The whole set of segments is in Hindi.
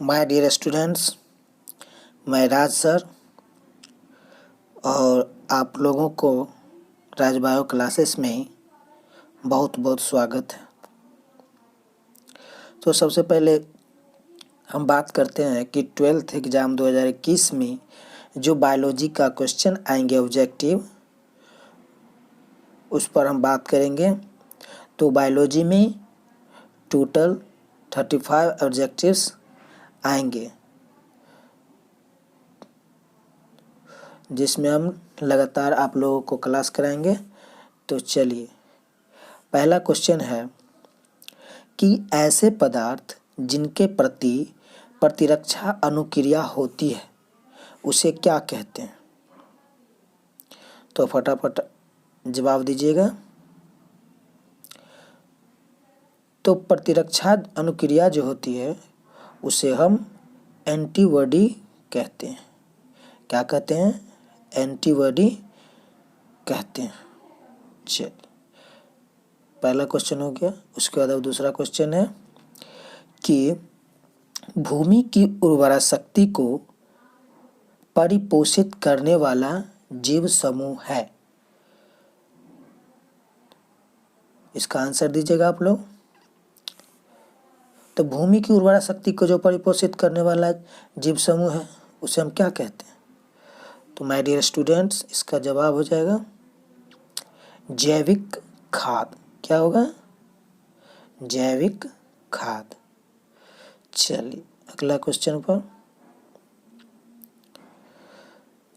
माय डियर स्टूडेंट्स, मैं राज सर और आप लोगों को राज बायो क्लासेस में बहुत बहुत स्वागत है। तो सबसे पहले हम बात करते हैं कि 12th एग्ज़ाम 2021 में जो बायोलॉजी का क्वेश्चन आएंगे ऑब्जेक्टिव, उस पर हम बात करेंगे। तो बायोलॉजी में टोटल 35 ऑब्जेक्टिव्स आएंगे, जिसमें हम लगातार आप लोगों को क्लास कराएंगे। तो चलिए, पहला क्वेश्चन है कि ऐसे पदार्थ जिनके प्रति प्रतिरक्षा अनुक्रिया होती है उसे क्या कहते हैं? तो फटाफट जवाब दीजिएगा। तो प्रतिरक्षा अनुक्रिया जो होती है उसे हम एंटीबॉडी कहते हैं। क्या कहते हैं? एंटीबॉडी कहते हैं। चलिए, पहला क्वेश्चन हो गया। उसके बाद अब दूसरा क्वेश्चन है कि भूमि की उर्वरा शक्ति को परिपोषित करने वाला जीव समूह है। इसका आंसर दीजिएगा आप लोग। तो भूमि की उर्वरा शक्ति को जो परिपोषित करने वाला जीव समूह है उसे हम क्या कहते हैं? तो माय डियर स्टूडेंट्स, इसका जवाब हो जाएगा जैविक खाद। क्या होगा? जैविक खाद। चलिए, अगला क्वेश्चन पर।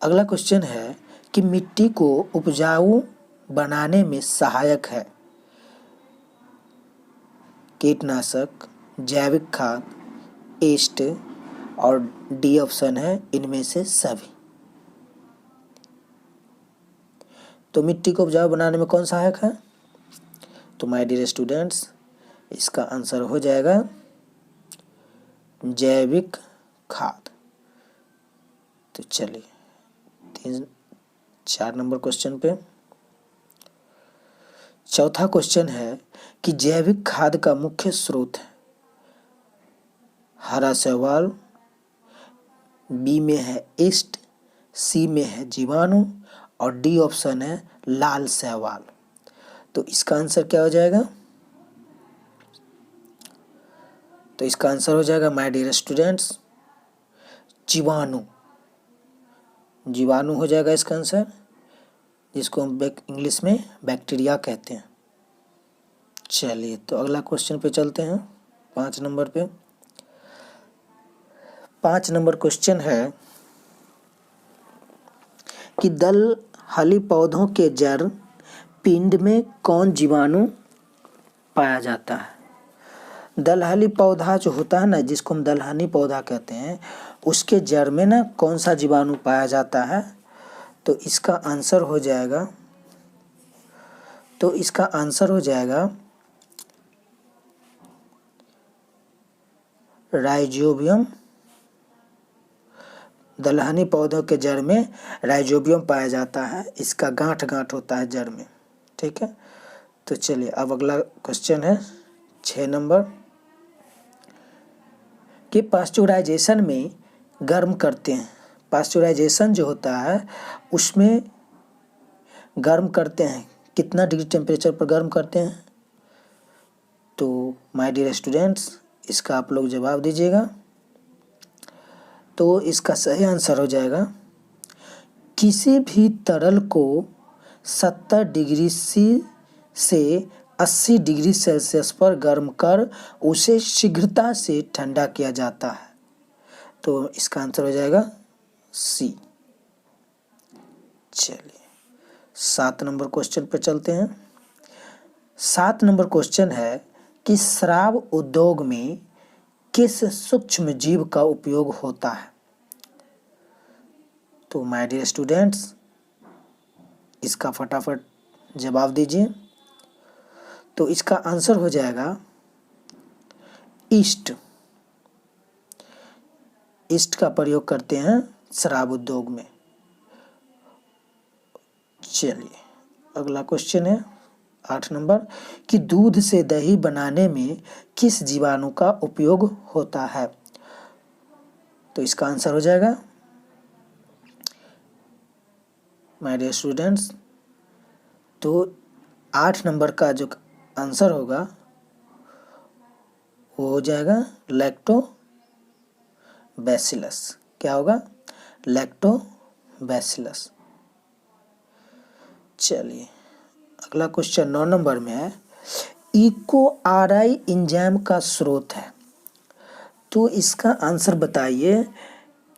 अगला क्वेश्चन है कि मिट्टी को उपजाऊ बनाने में सहायक है कीटनाशक, जैविक खाद, एस्ट और डी ऑप्शन है इनमें से सभी। तो मिट्टी को उपजाऊ बनाने में कौन सहायक है? तो माय डियर स्टूडेंट्स, इसका आंसर हो जाएगा जैविक खाद। तो चलिए 4 नंबर क्वेश्चन पे। चौथा क्वेश्चन है कि जैविक खाद का मुख्य स्रोत है हरा शैवाल, बी में है ईस्ट, सी में है जीवाणु और डी ऑप्शन है लाल शैवाल। तो इसका आंसर क्या हो जाएगा? तो इसका आंसर हो जाएगा माय डियर स्टूडेंट्स जीवाणु। जीवाणु हो जाएगा इसका आंसर, जिसको हम इंग्लिश में बैक्टीरिया कहते हैं। चलिए, तो अगला क्वेश्चन पे चलते हैं। 5 नंबर पे। 5 नंबर क्वेश्चन है कि दलहनी पौधों के जड़ पिंड में कौन जीवाणु पाया जाता है? दलहनी पौधा जो होता है ना, जिसको हम दलहनी पौधा कहते हैं, उसके जड़ में ना कौन सा जीवाणु पाया जाता है? तो इसका आंसर हो जाएगा राइजोबियम। दलहनी पौधों के जड़ में राइजोबियम पाया जाता है। इसका गांठ होता है जड़ में। ठीक है। तो चलिए, अब अगला क्वेश्चन है 6 नंबर कि पास्चुराइजेशन में गर्म करते हैं। पास्चुराइजेशन जो होता है उसमें गर्म करते हैं, कितना डिग्री टेम्परेचर पर गर्म करते हैं? तो माय डियर स्टूडेंट्स, इसका आप लोग जवाब दीजिएगा। तो इसका सही आंसर हो जाएगा किसी भी तरल को 70 डिग्री सी से 80 डिग्री सेल्सियस पर गर्म कर उसे शीघ्रता से ठंडा किया जाता है। तो इसका आंसर हो जाएगा सी। चलिए, 7 नंबर क्वेश्चन पे चलते हैं। 7 नंबर क्वेश्चन है कि शराब उद्योग में किस सूक्ष्म जीव का उपयोग होता है? तो माय डियर स्टूडेंट्स, इसका फटाफट जवाब दीजिए। तो इसका आंसर हो जाएगा ईस्ट। ईस्ट का प्रयोग करते हैं शराब उद्योग में। चलिए, अगला क्वेश्चन है 8 नंबर कि दूध से दही बनाने में किस जीवाणु का उपयोग होता है? तो इसका आंसर हो जाएगा माय डियर स्टूडेंट्स। तो 8 नंबर का जो आंसर होगा वो हो जाएगा लैक्टोबैसिलस। क्या होगा? लैक्टोबैसिलस। चलिए अगला क्वेश्चन 9 नंबर में है, इकोआरआई एंजाइम का स्रोत है। तो इसका आंसर बताइए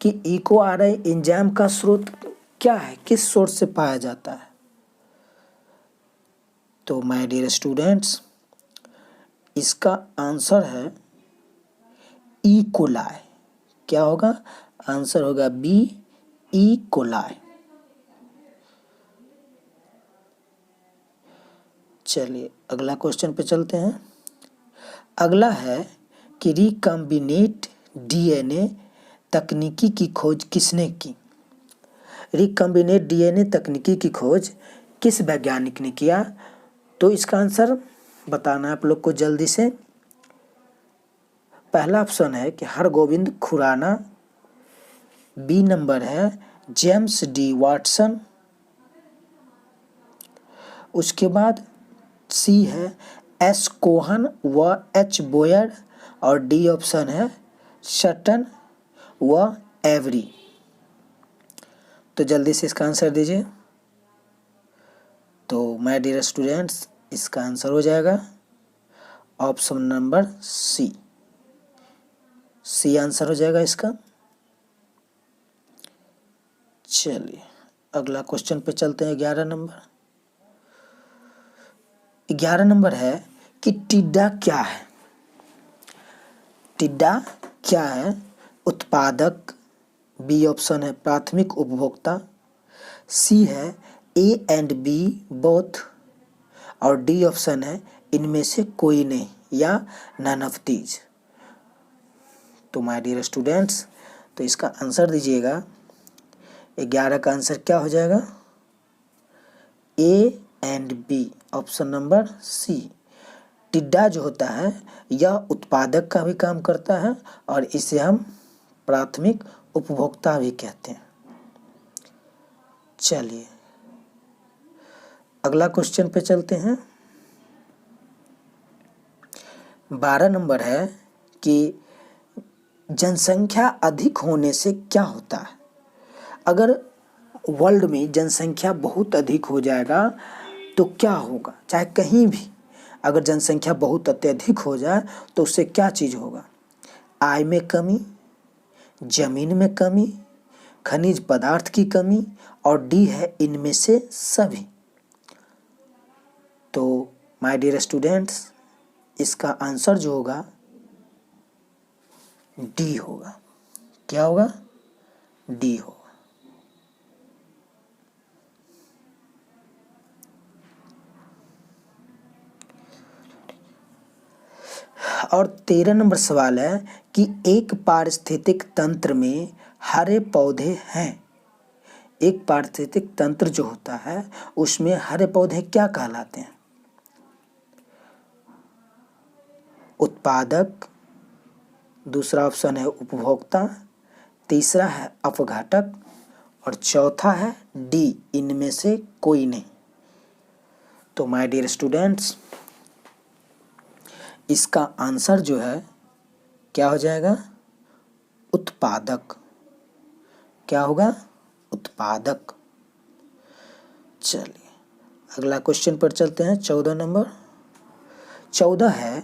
कि इकोआरआई एंजाइम का स्रोत क्या है, किस सोर्स से पाया जाता है। तो माय डियर स्टूडेंट्स, इसका आंसर है ई कोलाई। क्या होगा? आंसर होगा बी, ई कोलाई। चलिए अगला क्वेश्चन पे चलते हैं। अगला है कि रिकॉम्बिनेट डीएनए तकनीकी की खोज किसने की। रिकॉम्बिनेट डीएनए तकनीकी की खोज किस वैज्ञानिक ने किया? तो इसका आंसर बताना है आप लोग को जल्दी से। पहला ऑप्शन है कि हरगोविंद खुराना, बी नंबर है जेम्स डी वाटसन, उसके बाद सी है एस कोहन व एच बोयर, और डी ऑप्शन है शटन व एवरी। तो जल्दी से इसका आंसर दीजिए। तो माय डियर स्टूडेंट्स, इसका आंसर हो जाएगा option number C. C answer हो जाएगा इसका। चलिए अगला क्वेश्चन पे चलते हैं। 11 नंबर। 11 नंबर है कि टिड्डा क्या है। टिड्डा क्या है? उत्पादक, बी ऑप्शन है प्राथमिक उपभोक्ता, सी है ए एंड बी बोथ, और डी ऑप्शन है इनमें से कोई नहीं या नन ऑफ दीज। तो माय डियर स्टूडेंट्स, तो इसका आंसर दीजिएगा। 11 का आंसर क्या हो जाएगा? A and B, option number C. टिड्डा जो होता है यह उत्पादक का भी काम करता है और इसे हम प्राथमिक उपभोक्ता भी कहते हैं। चलिए अगला क्वेश्चन पे चलते हैं। 12 नंबर है कि जनसंख्या अधिक होने से क्या होता है। अगर वर्ल्ड में जनसंख्या बहुत अधिक हो जाएगा तो क्या होगा? चाहे कहीं भी अगर जनसंख्या बहुत अत्यधिक हो जाए तो उससे क्या चीज़ होगा? आय में कमी, जमीन में कमी, खनिज पदार्थ की कमी, और डी है इनमें से सभी। तो माय डियर स्टूडेंट्स, इसका आंसर जो होगा डी होगा। क्या होगा? डी होगा। और 13 नंबर सवाल है कि एक पारिस्थितिक तंत्र में हरे पौधे हैं। एक पारिस्थितिक तंत्र जो होता है उसमें हरे पौधे क्या कहलाते हैं? उत्पादक, दूसरा ऑप्शन है उपभोक्ता, तीसरा है अपघटक, और चौथा है डी इनमें से कोई नहीं। तो माय डियर स्टूडेंट्स, इसका आंसर जो है क्या हो जाएगा? उत्पादक। क्या होगा? उत्पादक। चलिए अगला क्वेश्चन पर चलते हैं। 14 नंबर। 14 है,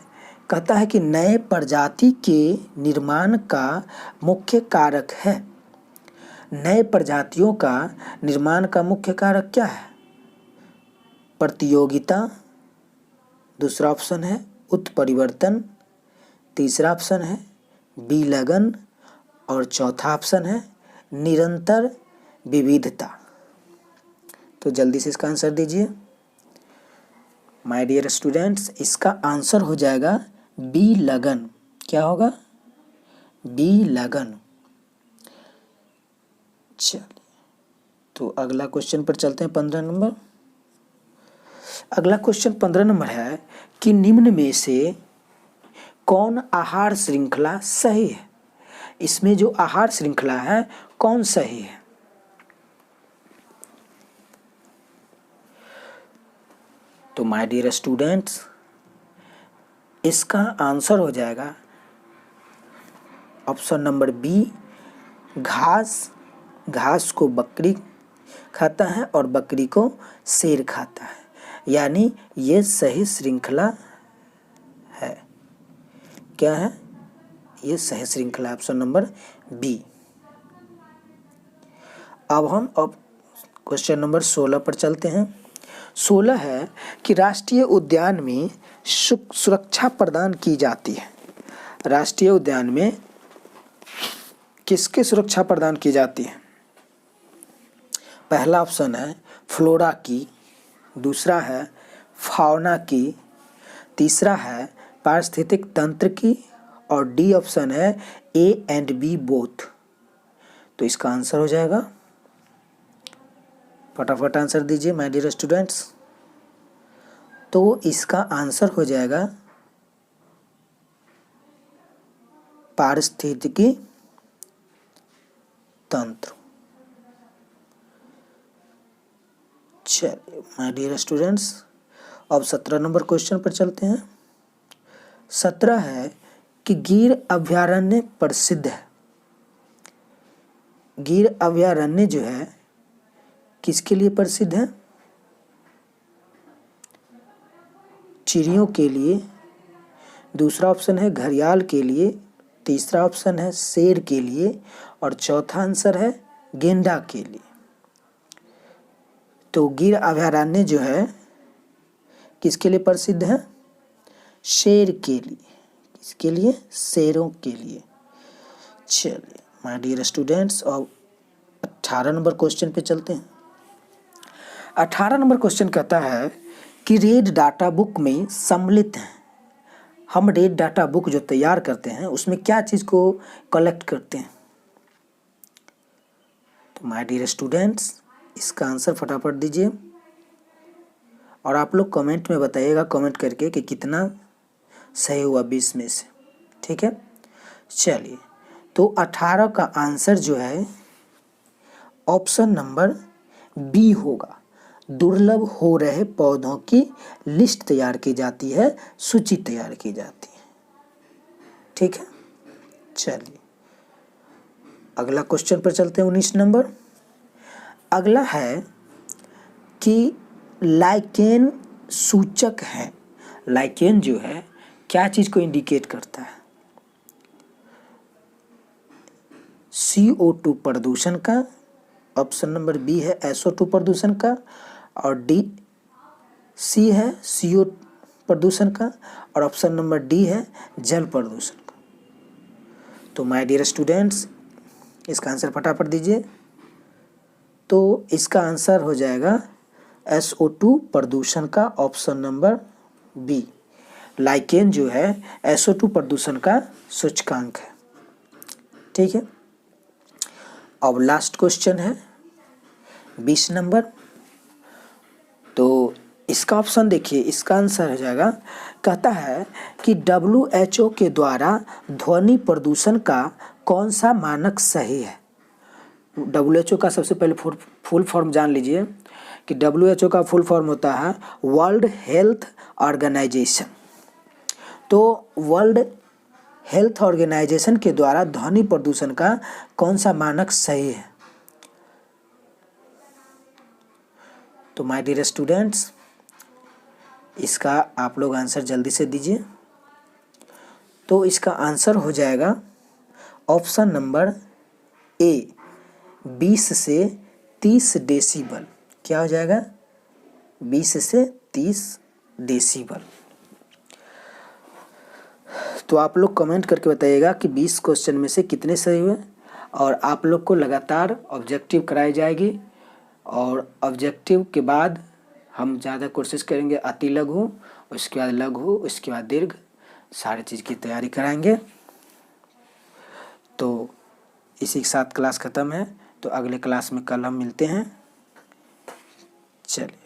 कहता है कि नए प्रजाति के निर्माण का मुख्य कारक है। नए प्रजातियों का निर्माण का मुख्य कारक क्या है? प्रतियोगिता, दूसरा ऑप्शन है उत्परिवर्तन, तीसरा ऑप्शन है विलगन, और चौथा ऑप्शन है निरंतर विविधता। तो जल्दी से इसका आंसर दीजिए। माय डियर स्टूडेंट्स, इसका आंसर हो जाएगा बी लगन। क्या होगा? बी लगन। चलिए तो अगला क्वेश्चन पर चलते हैं। 15 नंबर। अगला क्वेश्चन 15 नंबर है कि निम्न में से कौन आहार श्रृंखला सही है। इसमें जो आहार श्रृंखला है कौन सही है? तो माय डियर स्टूडेंट्स, इसका आंसर हो जाएगा ऑप्शन नंबर बी, घास। घास को बकरी खाता है और बकरी को शेर खाता है, यानी ये सही श्रृंखला है। क्या है? ये सही श्रृंखला है, ऑप्शन नंबर बी। अब क्वेश्चन नंबर 16 पर चलते हैं। 16 है कि राष्ट्रीय उद्यान में सुरक्षा प्रदान की जाती है। राष्ट्रीय उद्यान में किसकी सुरक्षा प्रदान की जाती है? पहला ऑप्शन है फ्लोरा की, दूसरा है फाउना की, तीसरा है पारिस्थितिक तंत्र की, और डी ऑप्शन है ए एंड बी बोथ। तो इसका आंसर हो जाएगा, फटाफट आंसर दीजिए माय डियर स्टूडेंट्स। तो इसका आंसर हो जाएगा पारिस्थितिकी तंत्र। चलिए माय डियर स्टूडेंट्स, अब 17 नंबर क्वेश्चन पर चलते हैं। 17 है कि गिर अभयारण्य प्रसिद्ध है। गिर अभयारण्य जो है किसके लिए प्रसिद्ध है? चिड़ियों के लिए, दूसरा ऑप्शन है घड़ियाल के लिए, तीसरा ऑप्शन है शेर के लिए, और चौथा आंसर है गेंडा के लिए। तो गिर अभयारण्य जो है किसके लिए प्रसिद्ध है? शेर के लिए। किसके लिए? शेरों के लिए। चलिए माय डियर स्टूडेंट्स, अब 18 नंबर क्वेश्चन पे चलते हैं। 18 नंबर क्वेश्चन कहता है कि रेड डाटा बुक में सम्मिलित हैं। हम रेड डाटा बुक जो तैयार करते हैं उसमें क्या चीज़ को कलेक्ट करते हैं? तो माय डियर स्टूडेंट्स, इसका आंसर फटाफट दीजिए और आप लोग कमेंट में बताइएगा, कमेंट करके कि कितना सही हुआ 20 में से। ठीक है, चलिए तो 18 का आंसर जो है ऑप्शन नंबर बी होगा। दुर्लभ हो रहे पौधों की लिस्ट तैयार की जाती है, सूची तैयार की जाती है। ठीक है, चलिए अगला क्वेश्चन पर चलते हैं। 19 नंबर अगला है कि लाइकेन सूचक है। लाइकेन जो है क्या चीज़ को इंडिकेट करता है? CO2 प्रदूषण का, ऑप्शन नंबर बी है SO2 प्रदूषण का, और सी है CO प्रदूषण का, और ऑप्शन नंबर डी है जल प्रदूषण का। तो माय डियर स्टूडेंट्स, इसका आंसर फटाफट दीजिए। तो इसका आंसर हो जाएगा SO2 प्रदूषण का, ऑप्शन नंबर बी। लाइकेन जो है SO2 प्रदूषण का सूचकांक है। ठीक है, अब लास्ट क्वेश्चन है 20 नंबर। तो इसका ऑप्शन देखिए, इसका आंसर हो जाएगा, कहता है कि WHO के द्वारा ध्वनि प्रदूषण का कौन सा मानक सही है? WHO का सबसे पहले फुल फॉर्म जान लीजिए कि WHO का फुल फॉर्म होता है वर्ल्ड हेल्थ ऑर्गेनाइजेशन। तो वर्ल्ड हेल्थ ऑर्गेनाइजेशन के द्वारा ध्वनि प्रदूषण का कौन सा मानक सही है? तो माय डियर स्टूडेंट्स, इसका आप लोग आंसर जल्दी से दीजिए। तो इसका आंसर हो जाएगा ऑप्शन नंबर ए, 20 से 30 डेसिबल। क्या हो जाएगा? 20 से 30 डेसिबल। तो आप लोग कमेंट करके बताइएगा कि 20 क्वेश्चन में से कितने सही हुए, और आप लोग को लगातार ऑब्जेक्टिव कराई जाएगी, और ऑब्जेक्टिव के बाद हम ज़्यादा कोशिश करेंगे अति लघु, उसके बाद लघु, उसके बाद दीर्घ, सारी चीज़ की तैयारी कराएंगे। तो इसी के साथ क्लास ख़त्म है। तो अगले क्लास में कल हम मिलते हैं। चलिए।